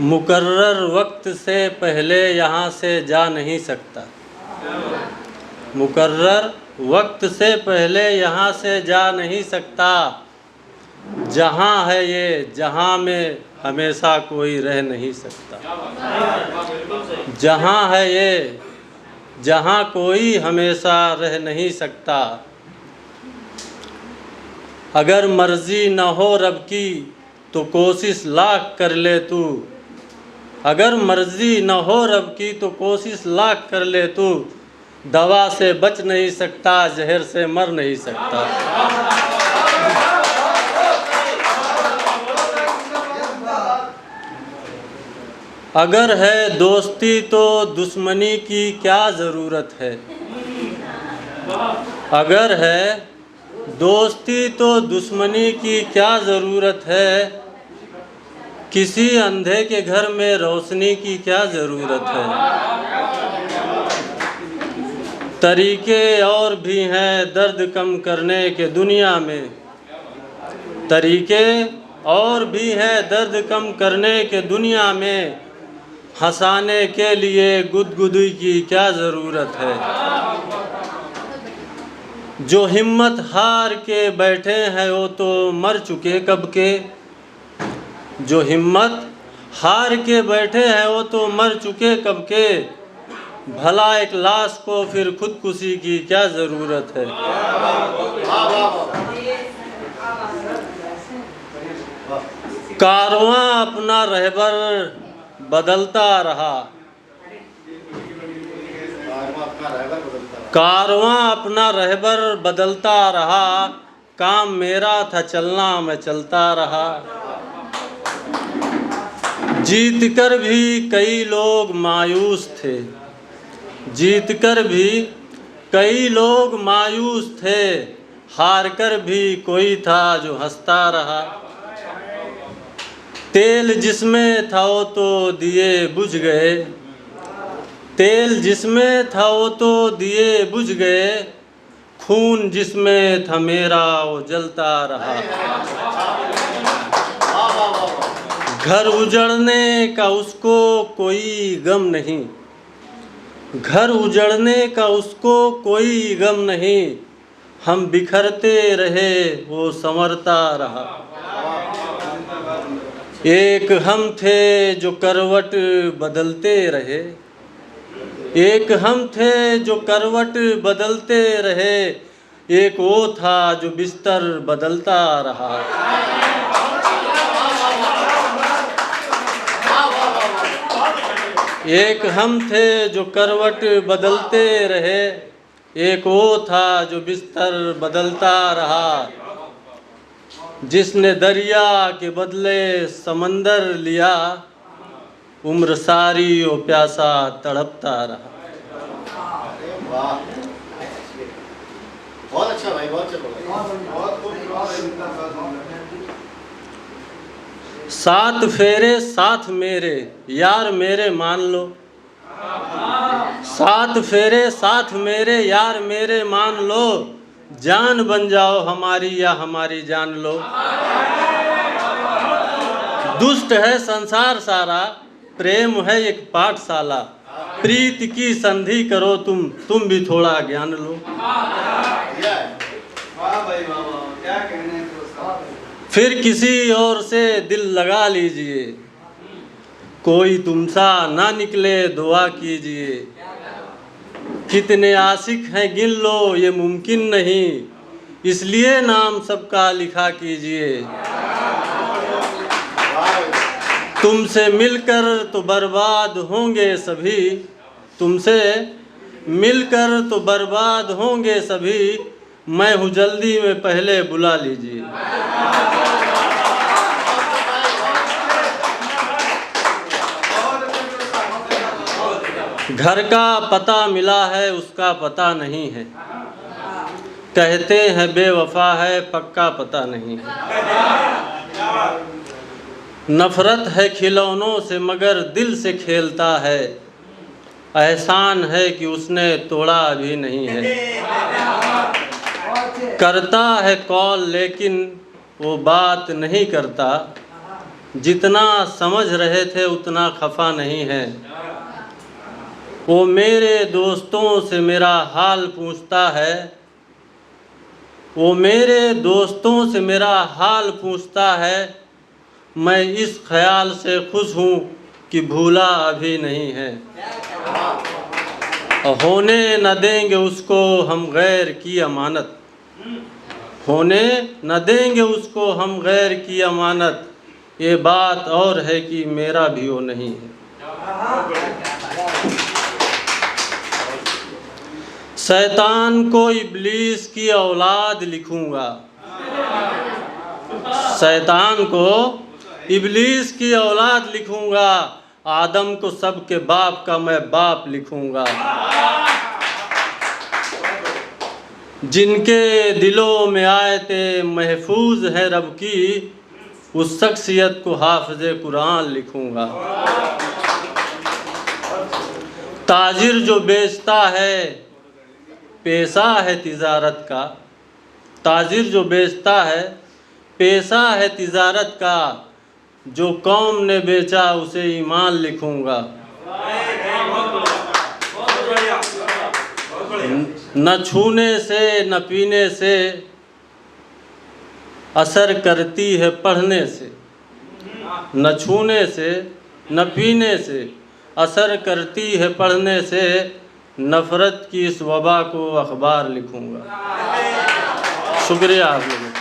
मुकर्रर वक्त से पहले यहाँ से जा नहीं सकता। मुकर्रर वक्त से पहले यहाँ से जा नहीं सकता। जहाँ है ये जहाँ में हमेशा कोई रह नहीं सकता। जहाँ है ये जहाँ कोई हमेशा रह नहीं सकता। अगर मर्जी न हो रब की तो कोशिश लाख कर ले तू। अगर मर्जी न हो रब की तो कोशिश लाख कर ले तू। दवा से बच नहीं सकता, जहर से मर नहीं सकता। अगर है दोस्ती तो दुश्मनी की क्या ज़रूरत है। अगर है दोस्ती तो दुश्मनी की क्या ज़रूरत है। किसी अंधे के घर में रोशनी की क्या ज़रूरत है। तरीके और भी हैं दर्द कम करने के दुनिया में। तरीके और भी हैं दर्द कम करने के दुनिया में। हंसाने के लिए गुदगुदी की क्या ज़रूरत है। जो हिम्मत हार के बैठे हैं वो तो मर चुके कब के। जो हिम्मत हार के बैठे हैं वो तो मर चुके कब के। भला एक लाश को फिर खुदकुशी की क्या ज़रूरत है। कारवां अपना रहबर बदलता रहा। कारवां अपना रहबर बदलता रहा। काम मेरा था चलना, मैं चलता रहा। जीत कर भी कई लोग मायूस थे। जीत कर भी कई लोग मायूस थे। हार कर भी कोई था जो हंसता रहा। तेल जिसमें था वो तो दिए बुझ गए। तेल जिसमें था वो तो दिए बुझ गए। खून जिसमें था मेरा वो जलता रहा। घर उजड़ने का उसको कोई गम नहीं। घर उजड़ने का उसको कोई गम नहीं। हम बिखरते रहे वो संवरता रहा। एक हम थे जो करवट बदलते रहे। एक हम थे जो करवट बदलते रहे। एक वो था जो बिस्तर बदलता रहा। एक हम थे जो करवट बदलते रहे। एक वो था जो बिस्तर बदलता रहा। जिसने दरिया के बदले समंदर लिया। उम्र सारी वो प्यासा तड़पता रहा। बहुत अच्छा भाई, बहुत सात फेरे साथ मेरे यार मेरे मान लो। सात फेरे साथ मेरे यार मेरे मान लो। जान बन जाओ हमारी या हमारी जान लो। दुष्ट है संसार सारा, प्रेम है एक पाठशाला। प्रीत की संधि करो तुम भी थोड़ा ज्ञान लो। फिर किसी और से दिल लगा लीजिए। कोई तुमसा ना निकले दुआ कीजिए। कितने आशिक हैं गिन लो ये मुमकिन नहीं। इसलिए नाम सबका लिखा कीजिए। तुमसे मिलकर तो बर्बाद होंगे सभी। तुमसे मिलकर तो बर्बाद होंगे सभी। मैं हूँ जल्दी में पहले बुला लीजिए। घर का पता मिला है उसका पता नहीं है। कहते हैं बेवफा है पक्का पता नहीं है। नफरत है खिलौनों से मगर दिल से खेलता है। एहसान है कि उसने तोड़ा भी नहीं है। करता है कॉल लेकिन वो बात नहीं करता। जितना समझ रहे थे उतना खफा नहीं है। वो मेरे दोस्तों से मेरा हाल पूछता है, वो मेरे दोस्तों से मेरा हाल पूछता है। मैं इस ख्याल से खुश हूँ कि भूला अभी नहीं है। होने न देंगे उसको हम गैर की अमानत, होने न देंगे उसको हम गैर की अमानत। ये बात और है कि मेरा भी वो नहीं है। शैतान को इब्लीस की औलाद लिखूंगा, शैतान को इब्लीस की औलाद लिखूंगा। आदम को सबके बाप का मैं बाप लिखूंगा। जिनके दिलों में आयते महफूज है रब की, उस शख्सियत को हाफ़िज़े कुरान लिखूंगा। ताजिर जो बेचता है पेशा है तिजारत का, ताजिर जो बेचता है पेशा है तिजारत का। जो कौम ने बेचा उसे ईमान लिखूंगा। न छूने से न पीने से असर करती है पढ़ने से, न छूने से न पीने से असर करती है पढ़ने से। नफ़रत की इस वबा को अखबार लिखूंगा। शुक्रिया आप लोगों का।